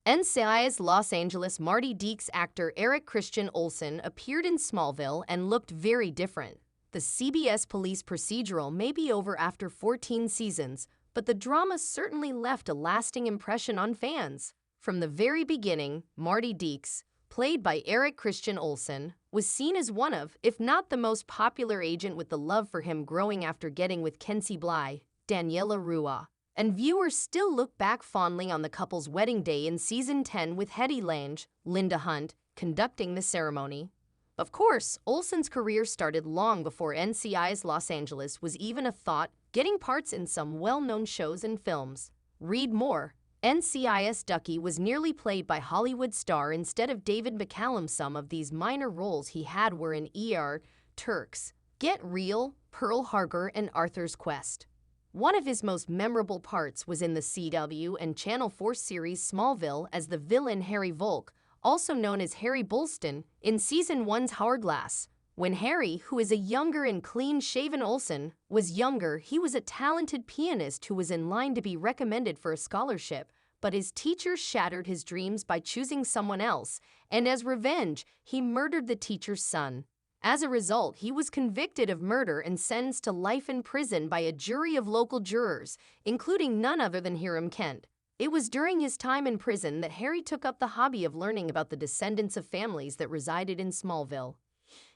NCIS Los Angeles Marty Deeks actor Eric Christian Olsen appeared in Smallville and looked very different. The CBS police procedural may be over after 14 seasons, but the drama certainly left a lasting impression on fans. From the very beginning, Marty Deeks, played by Eric Christian Olsen, was seen as one of, if not the most popular agent, with the love for him growing after getting with Kenzie Bly, Daniela Rua. And viewers still look back fondly on the couple's wedding day in Season 10 with Hedy Lange, Linda Hunt, conducting the ceremony. Of course, Olsen's career started long before NCIS Los Angeles was even a thought, getting parts in some well-known shows and films. Read more. NCIS Ducky was nearly played by Hollywood star instead of David McCallum. Some of these minor roles he had were in ER, Turks, Get Real, Pearl Harbor, and Arthur's Quest. One of his most memorable parts was in the CW and Channel 4 series Smallville as the villain Harry Volk, also known as Harry Bolston, in Season 1's Hourglass. When Harry, who is a younger and clean-shaven Olsen, was younger, he was a talented pianist who was in line to be recommended for a scholarship, but his teachers shattered his dreams by choosing someone else, and as revenge, he murdered the teacher's son. As a result, he was convicted of murder and sentenced to life in prison by a jury of local jurors, including none other than Hiram Kent. It was during his time in prison that Harry took up the hobby of learning about the descendants of families that resided in Smallville.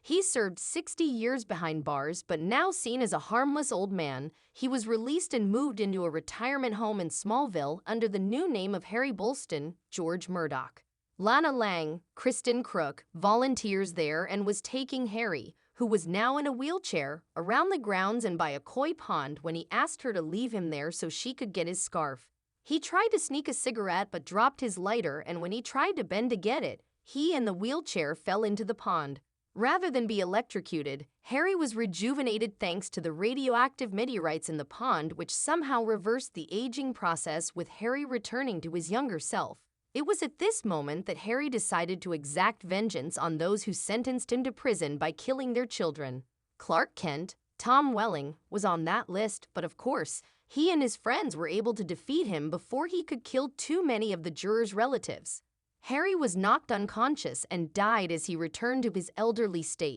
He served 60 years behind bars, but now seen as a harmless old man, he was released and moved into a retirement home in Smallville under the new name of Harry Bolston, George Murdoch. Lana Lang, Kristen Crook, volunteers there and was taking Harry, who was now in a wheelchair, around the grounds and by a koi pond when he asked her to leave him there so she could get his scarf. He tried to sneak a cigarette but dropped his lighter, and when he tried to bend to get it, he and the wheelchair fell into the pond. Rather than be electrocuted, Harry was rejuvenated thanks to the radioactive meteorites in the pond, which somehow reversed the aging process, with Harry returning to his younger self. It was at this moment that Harry decided to exact vengeance on those who sentenced him to prison by killing their children. Clark Kent, Tom Welling, was on that list, but of course, he and his friends were able to defeat him before he could kill too many of the jurors' relatives. Harry was knocked unconscious and died as he returned to his elderly state.